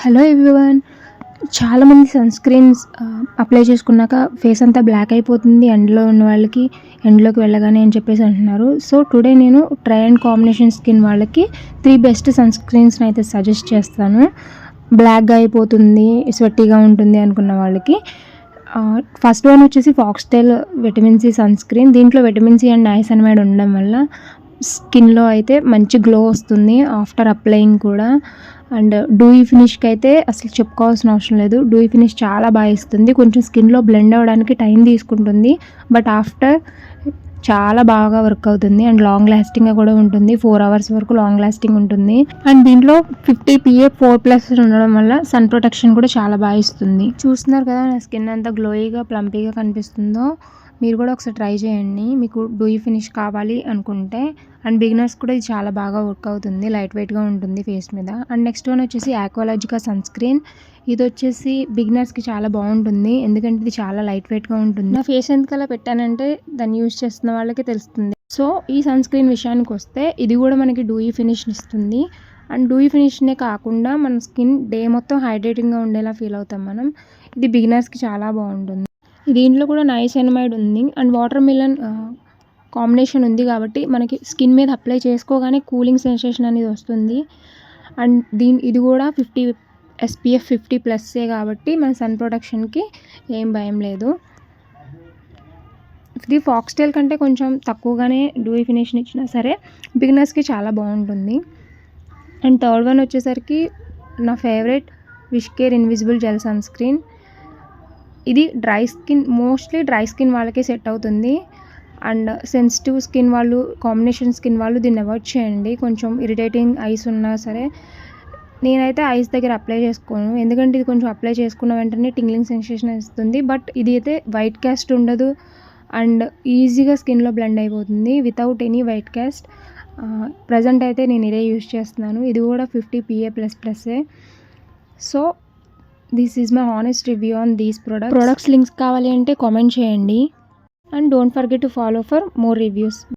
Hello everyone. చాలామంది sun screens apply చేసుకున్నాక face అంతా బ్లాక్ అయిపోతుంది ఎండలో ఉన్న వాళ్ళకి, ఎండలోకి వెళ్ళగానే అని చెప్పేసి అంటున్నారు. సో టుడే నేను ట్రై అండ్ కాంబినేషన్ స్కిన్ వాళ్ళకి 3 బెస్ట్ సన్ స్క్రీన్స్ని అయితే సజెస్ట్ చేస్తాను. బ్లాక్గా అయిపోతుంది, స్వెట్టీగా ఉంటుంది అనుకున్న వాళ్ళకి. ఫస్ట్ వన్ వచ్చేసి foxtail vitamin C sunscreen. దీంట్లో విటమిన్ సి అండ్ నైసినమైడ్ ఉండడం వల్ల స్కిన్లో అయితే మంచి గ్లో వస్తుంది ఆఫ్టర్ అప్లయింగ్ కూడా. అండ్ డూయి ఫినిష్కి అయితే అసలు చెప్పుకోవాల్సిన అవసరం లేదు. డూయి ఫినిష్ చాలా బాగా ఇస్తుంది. కొంచెం స్కిన్లో బ్లెండ్ అవ్వడానికి టైం తీసుకుంటుంది, బట్ ఆఫ్టర్ చాలా బాగా వర్క్ అవుతుంది అండ్ లాంగ్ లాస్టింగ్గా కూడా ఉంటుంది. 4 hours వరకు లాంగ్ లాస్టింగ్ ఉంటుంది. అండ్ దీంట్లో 50 PA 4+ ఉండడం వల్ల సన్ ప్రొటెక్షన్ కూడా చాలా బాగా ఇస్తుంది. చూస్తున్నారు కదా నా స్కిన్ ఎంత గ్లోయిగా ప్లంపీగా కనిపిస్తుందో. మీరు కూడా ఒకసారి ట్రై చేయండి మీకు డూయి ఫినిష్ కావాలి అనుకుంటే. అండ్ బిగినర్స్ కూడా ఇది చాలా బాగా వర్క్ అవుతుంది, లైట్ వెయిట్గా ఉంటుంది ఫేస్ మీద. అండ్ నెక్స్ట్ వన్ వచ్చేసి ఆక్వాలాజికా సన్ స్క్రీన్. ఇది వచ్చేసి బిగినర్స్కి చాలా బాగుంటుంది, ఎందుకంటే ఇది చాలా లైట్ వెయిట్గా ఉంటుంది. నా ఫేస్ ఎందుకలా పెట్టానంటే దాన్ని యూజ్ చేస్తున్న వాళ్ళకి తెలుస్తుంది. సో ఈ సన్ స్క్రీన్ విషయానికి వస్తే ఇది కూడా మనకి డూయి ఫినిష్ని ఇస్తుంది. అండ్ డూయి ఫినిష్నే కాకుండా మన స్కిన్ డే మొత్తం హైడ్రేటింగ్గా ఉండేలా ఫీల్ అవుతాం మనం. ఇది బిగినర్స్కి చాలా బాగుంటుంది. దీంట్లో కూడా నైసినమైడ్ ఉంది అండ్ వాటర్ మిలన్ కాంబినేషన్ ఉంది కాబట్టి మనకి స్కిన్ మీద అప్లై చేసుకోగానే కూలింగ్ సెన్సేషన్ అనేది వస్తుంది. అండ్ ఇది కూడా SPF 50+ కాబట్టి మన సన్ ప్రొటెక్షన్కి ఏం భయం లేదు. ఇది ఫాక్స్టైల్ కంటే కొంచెం తక్కువగానే డూయి ఫినిష్ని ఇచ్చినా సరే బిగినర్స్కి చాలా బాగుంటుంది. అండ్ థర్డ్ వన్ వచ్చేసరికి నా favourite Wishcare invisible gel sunscreen. ఇది మోస్ట్లీ డ్రై స్కిన్ వాళ్ళకే సెట్ అవుతుంది. అండ్ సెన్సిటివ్ స్కిన్ వాళ్ళు, కాంబినేషన్ స్కిన్ వాళ్ళు దీన్ని అవాయిడ్ చేయండి. కొంచెం ఇరిటేటింగ్ ఐస్ ఉన్నా సరే. నేనైతే ఐస్ దగ్గర అప్లై చేసుకోను, ఎందుకంటే ఇది కొంచెం అప్లై చేసుకున్న వెంటనే టింగ్లింగ్ సెన్సేషన్ ఇస్తుంది. బట్ ఇది అయితే వైట్ క్యాస్ట్ ఉండదు అండ్ ఈజీగా స్కిన్లో బ్లెండ్ అయిపోతుంది without any white cast. Present అయితే నేను ఇదే యూజ్ చేస్తున్నాను. ఇది కూడా 50 PA++. So this is my honest review on these products. Links కావాలి అంటే కామెంట్ చేయండి. And don't forget to follow for more reviews.